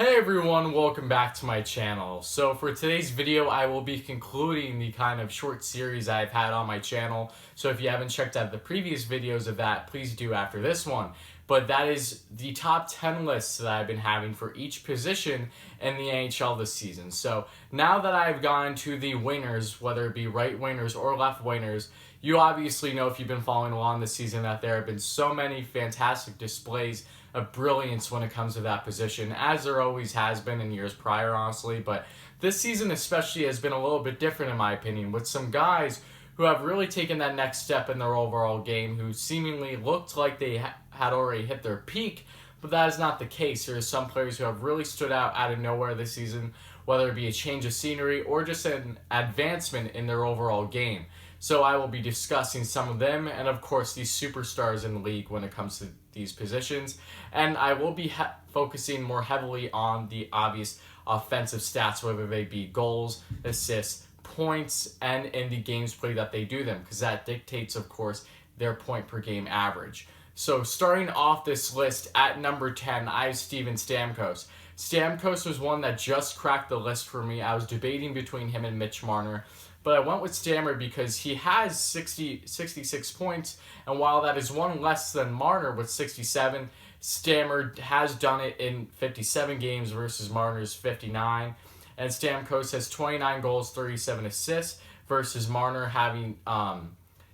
Hey everyone, welcome back to my channel. So for today's video, I will be concluding the kind of short series I've had on my channel. So if you haven't checked out the previous videos of that, please do after this one. But that is the top 10 lists that I've been having for each position in the NHL this season. So now that I've gone to the wingers, whether it be right wingers or left wingers, you obviously know if you've been following along this season that there have been so many fantastic displays of brilliance when it comes to that position, as there always has been in years prior, honestly. But this season especially has been a little bit different in my opinion, with some guys who have really taken that next step in their overall game, who seemingly looked like they had already hit their peak, but that is not the case. There are some players who have really stood out of nowhere this season, whether it be a change of scenery or just an advancement in their overall game. So I will be discussing some of them and of course these superstars in the league when it comes to these positions. And I will be focusing more heavily on the obvious offensive stats, whether they be goals, assists, points, and in the games played that they do them, because that dictates, of course, their point per game average. So starting off this list at number 10, I have Steven Stamkos. Stamkos was one that just cracked the list for me. I was debating between him and Mitch Marner, but I went with Stammer because he has 66 points, and while that is one less than Marner with 67, Stammer has done it in 57 games versus Marner's 59, and Stamkos has 29 goals, 37 assists, versus Marner having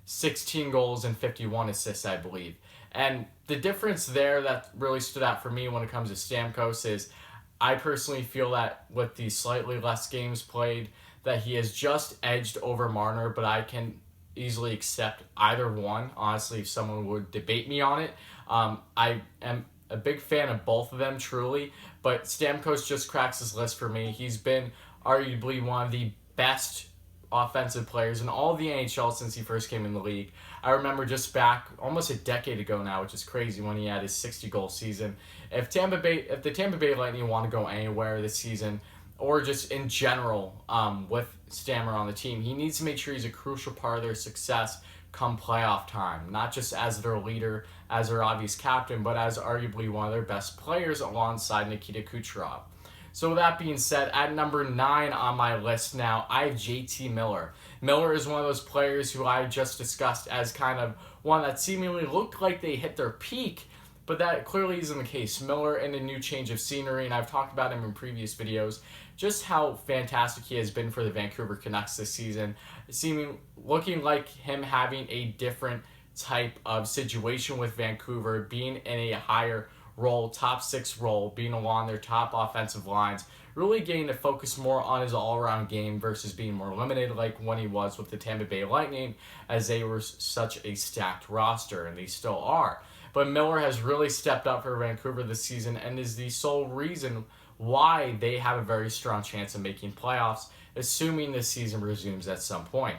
16 goals and 51 assists, I believe. And the difference there that really stood out for me when it comes to Stamkos is I personally feel that with the slightly less games played, that he has just edged over Marner, but I can easily accept either one. Honestly, if someone would debate me on it, I am a big fan of both of them, truly, but Stamkos just cracks this list for me. He's been arguably one of the best offensive players in all of the NHL since he first came in the league. I remember just back almost a decade ago now, which is crazy, when he had his 60-goal season. If the Tampa Bay Lightning want to go anywhere this season, or just in general with Stammer on the team, he needs to make sure he's a crucial part of their success come playoff time, not just as their leader, as their obvious captain, but as arguably one of their best players alongside Nikita Kucherov. So with that being said, at number 9 on my list now, I have JT Miller. Miller is one of those players who I just discussed as kind of one that seemingly looked like they hit their peak, but that clearly isn't the case. Miller in a new change of scenery, and I've talked about him in previous videos, just how fantastic he has been for the Vancouver Canucks this season, looking like him having a different type of situation with Vancouver, being in a higher role, top 6 role, being along their top offensive lines, really getting to focus more on his all-around game versus being more limited like when he was with the Tampa Bay Lightning, as they were such a stacked roster, and they still are. But Miller has really stepped up for Vancouver this season and is the sole reason why they have a very strong chance of making playoffs, assuming this season resumes at some point.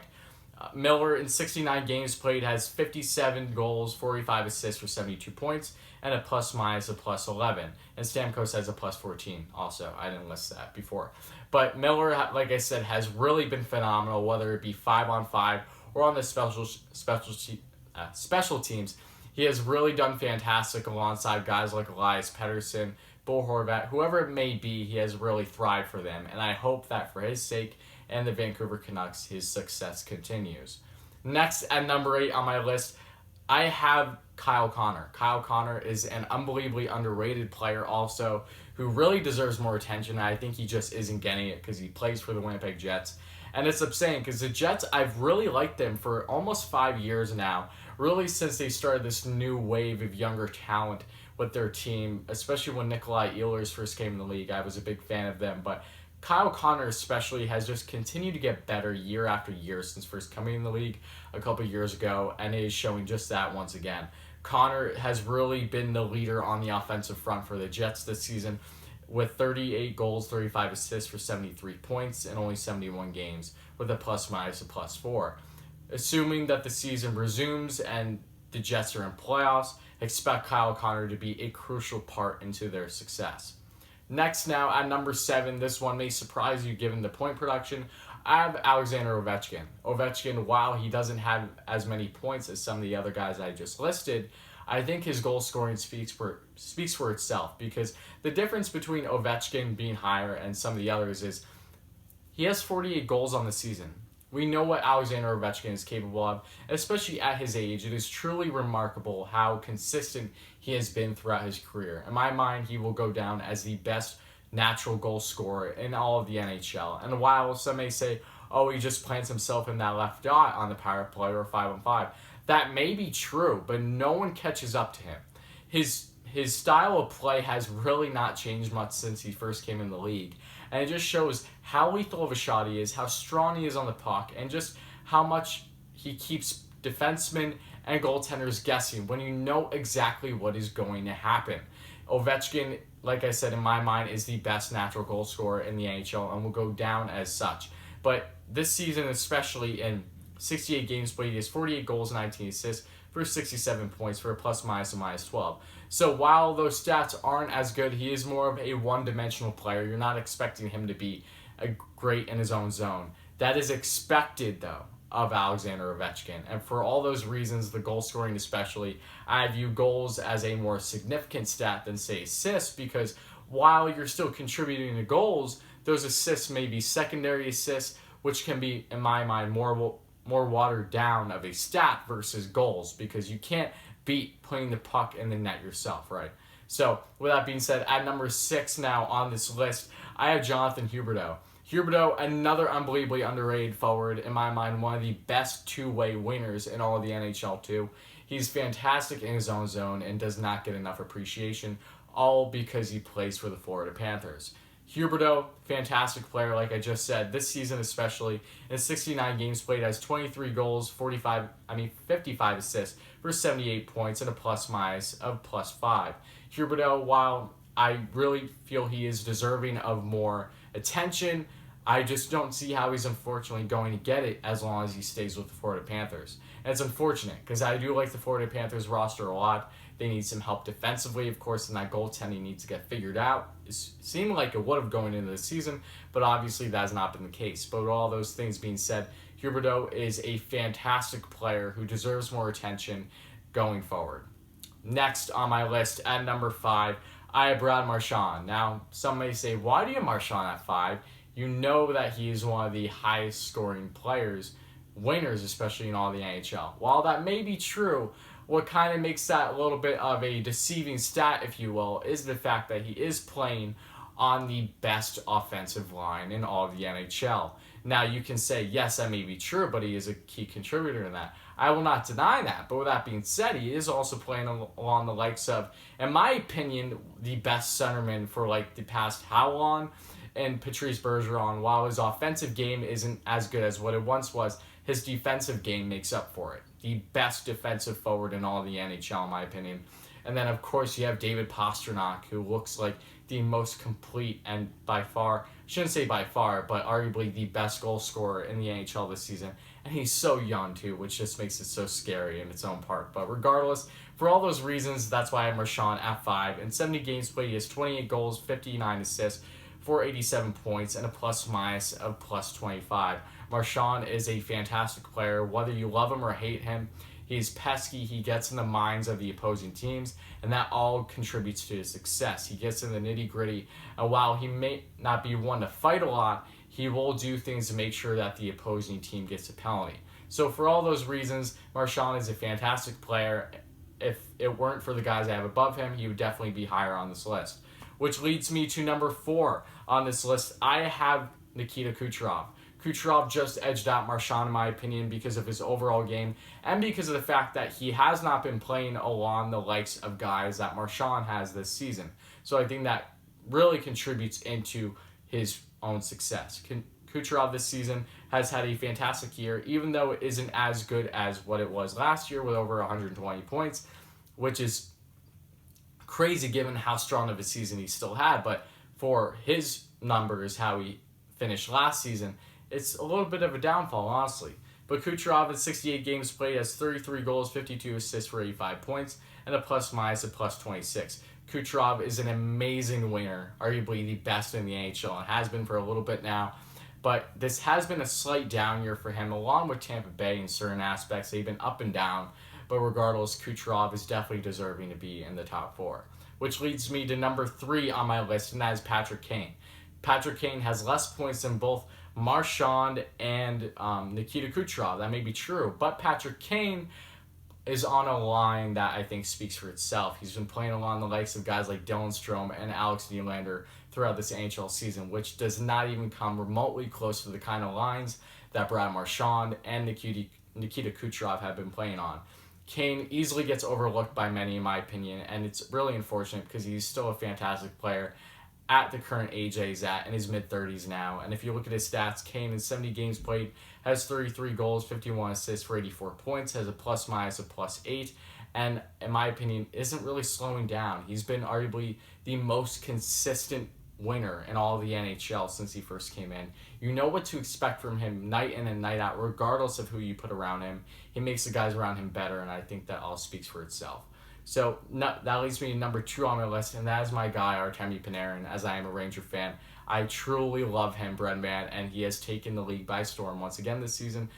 Miller, in 69 games played, has 57 goals, 45 assists for 72 points, and a plus-minus of plus 11. And Stamkos has a plus 14 also. I didn't list that before. But Miller, like I said, has really been phenomenal, whether it be 5-on-5 or on the special teams. He has really done fantastic alongside guys like Elias Pettersson, Bo Horvat, whoever it may be. He has really thrived for them, and I hope that for his sake and the Vancouver Canucks, his success continues. Next, at number 8 on my list, I have Kyle Connor. Kyle Connor is an unbelievably underrated player also, who really deserves more attention. I think he just isn't getting it because he plays for the Winnipeg Jets. And it's upsetting because the Jets, I've really liked them for almost 5 years now, really since they started this new wave of younger talent with their team, especially when Nikolai Ehlers first came in the league. I was a big fan of them, but Kyle Connor especially has just continued to get better year after year since first coming in the league a couple years ago, and is showing just that once again. Connor has really been the leader on the offensive front for the Jets this season, with 38 goals, 35 assists for 73 points in only 71 games, with a plus-minus of plus 4. Assuming that the season resumes and the Jets are in playoffs, expect Kyle Connor to be a crucial part into their success. Next now, at number 7, this one may surprise you given the point production, I have Alexander Ovechkin. Ovechkin, while he doesn't have as many points as some of the other guys I just listed, I think his goal scoring speaks for itself, because the difference between Ovechkin being higher and some of the others is he has 48 goals on the season. We know what Alexander Ovechkin is capable of, especially at his age. It is truly remarkable how consistent he has been throughout his career. In my mind, he will go down as the best natural goal scorer in all of the NHL. And while some may say, oh, he just plants himself in that left dot on the power play or 5-on-5, that may be true, but no one catches up to him. His style of play has really not changed much since he first came in the league. And it just shows how lethal of a shot he is, how strong he is on the puck, and just how much he keeps defensemen and goaltenders guessing when you know exactly what is going to happen. Ovechkin, like I said, in my mind, is the best natural goal scorer in the NHL and will go down as such. But this season, especially in 68 games played, he has 48 goals and 19 assists for 67 points for a plus-minus of -12. So while those stats aren't as good, he is more of a one-dimensional player. You're not expecting him to be great in his own zone. That is expected, though, of Alexander Ovechkin. And for all those reasons, the goal scoring especially, I view goals as a more significant stat than, say, assists, because while you're still contributing to goals, those assists may be secondary assists, which can be, in my mind, more watered down of a stat versus goals, because you can't beat putting the puck in the net yourself, right? So with that being said, at number 6 now on this list, I have Jonathan Huberdeau. Huberdeau, another unbelievably underrated forward, in my mind, one of the best two-way wingers in all of the NHL too. He's fantastic in his own zone and does not get enough appreciation, all because he plays for the Florida Panthers. Huberdeau, fantastic player, like I just said. This season especially, in 69 games played, has 23 goals, 55 assists for 78 points and a plus-minus of +5. Huberdeau, while I really feel he is deserving of more attention, I just don't see how he's unfortunately going to get it as long as he stays with the Florida Panthers. And it's unfortunate, because I do like the Florida Panthers roster a lot. They need some help defensively, of course, and that goaltending needs to get figured out. It seemed like it would have going into the season, but obviously that has not been the case. But with all those things being said, Huberdeau is a fantastic player who deserves more attention going forward. Next on my list, at number 5, I have Brad Marchand. Now, some may say, why do you have Marchand at 5? You know that he is one of the highest scoring players, winners especially in all the NHL. While that may be true, what kind of makes that a little bit of a deceiving stat, if you will, is the fact that he is playing on the best offensive line in all of the NHL. Now, you can say, yes, that may be true, but he is a key contributor in that. I will not deny that, but with that being said, he is also playing along the likes of, in my opinion, the best centerman for like the past how long, and Patrice Bergeron. While his offensive game isn't as good as what it once was, his defensive game makes up for it. The best defensive forward in all of the NHL, in my opinion. And then, of course, you have David Pastrnak, who looks like the most complete and by far, shouldn't say by far, but arguably the best goal scorer in the NHL this season. And he's so young, too, which just makes it so scary in its own part. But regardless, for all those reasons, that's why I have Marchand at 5. In 70 games played, he has 28 goals, 59 assists, 487 points, and a plus-minus of +25. Marchand is a fantastic player. Whether you love him or hate him, he's pesky. He gets in the minds of the opposing teams, and that all contributes to his success. He gets in the nitty-gritty, and while he may not be one to fight a lot, he will do things to make sure that the opposing team gets a penalty. So for all those reasons, Marchand is a fantastic player. If it weren't for the guys I have above him, he would definitely be higher on this list. Which leads me to number 4 on this list. I have Nikita Kucherov. Kucherov just edged out Marchand, in my opinion, because of his overall game and because of the fact that he has not been playing along the likes of guys that Marchand has this season. So I think that really contributes into his own success. Kucherov this season has had a fantastic year, even though it isn't as good as what it was last year with over 120 points, which is crazy given how strong of a season he still had. But for his numbers, how he finished last season, it's a little bit of a downfall, honestly. But Kucherov in 68 games played has 33 goals, 52 assists for 85 points, and a plus-minus of +26. Kucherov is an amazing winger, arguably the best in the NHL, and has been for a little bit now. But this has been a slight down year for him, along with Tampa Bay in certain aspects. They've been up and down. but regardless, Kucherov is definitely deserving to be in the top 4. Which leads me to number 3 on my list, and that is Patrick Kane. Patrick Kane has less points than both Marchand and Nikita Kucherov. That may be true, but Patrick Kane is on a line that I think speaks for itself. He's been playing along the likes of guys like Dylan Strome and Alex Nylander throughout this NHL season, which does not even come remotely close to the kind of lines that Brad Marchand and Nikita Kucherov have been playing on. Kane easily gets overlooked by many, in my opinion, and it's really unfortunate because he's still a fantastic player at the current age that he's at, in his mid-30s now. And if you look at his stats, Kane in 70 games played has 33 goals, 51 assists for 84 points, has a plus-minus of +8, and in my opinion, isn't really slowing down. He's been arguably the most consistent winner in all of the NHL since he first came in. You know what to expect from him night in and night out, regardless of who you put around him. He makes the guys around him better, and I think that all speaks for itself. So that leads me to number 2 on my list, and that is my guy, Artemi Panarin, as I am a Ranger fan. I truly love him, Breadman, and he has taken the league by storm once again this season,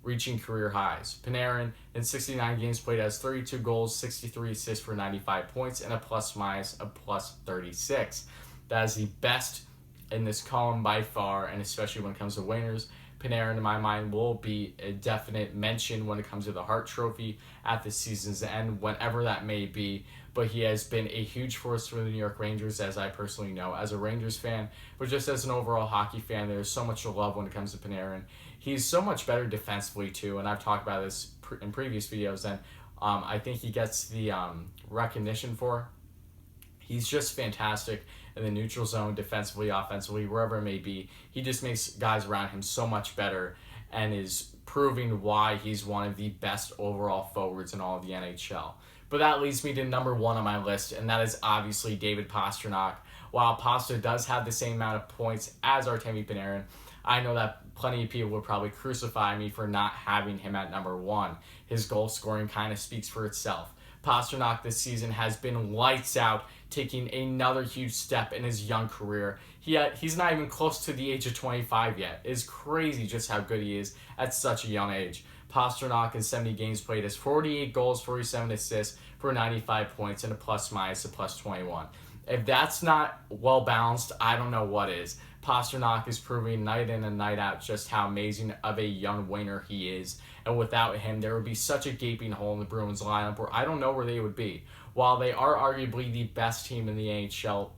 reaching career highs. Panarin, in 69 games played, has 32 goals, 63 assists for 95 points, and a plus-minus of +36. That is the best in this column by far, and especially when it comes to winners. Panarin, in my mind, will be a definite mention when it comes to the Hart Trophy at the season's end, whenever that may be. But he has been a huge force for the New York Rangers, as I personally know, as a Rangers fan, but just as an overall hockey fan. There's so much to love when it comes to Panarin. He's so much better defensively, too, and I've talked about this in previous videos, and I think he gets the recognition for. He's just fantastic in the neutral zone, defensively, offensively, wherever it may be. He just makes guys around him so much better and is proving why he's one of the best overall forwards in all of the NHL. But that leads me to number 1 on my list, and that is obviously David Pastrnak. While Pasta does have the same amount of points as Artemi Panarin, I know that plenty of people would probably crucify me for not having him at number 1. His goal scoring kind of speaks for itself. Pastrnak this season has been lights out, taking another huge step in his young career. He's not even close to the age of 25 yet. It's crazy just how good he is at such a young age. Pastrnak in 70 games played has 48 goals, 47 assists for 95 points, and a plus-minus of +21. If that's not well-balanced, I don't know what is. Pastrnak is proving night in and night out just how amazing of a young winner he is. And without him, there would be such a gaping hole in the Bruins lineup where I don't know where they would be. While they are arguably the best team in the NHL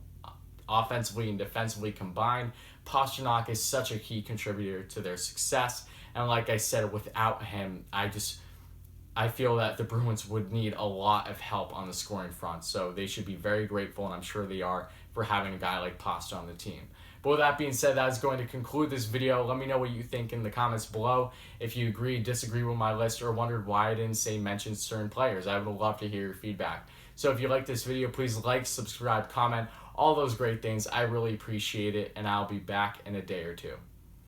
offensively and defensively combined, Pastrnak is such a key contributor to their success. And like I said, without him, I feel that the Bruins would need a lot of help on the scoring front. So they should be very grateful, and I'm sure they are, for having a guy like Pasta on the team. But with that being said, that is going to conclude this video. Let me know what you think in the comments below. If you agree, disagree with my list, or wondered why I didn't say mention certain players, I would love to hear your feedback. So if you like this video, please like, subscribe, comment, all those great things. I really appreciate it, and I'll be back in a day or two.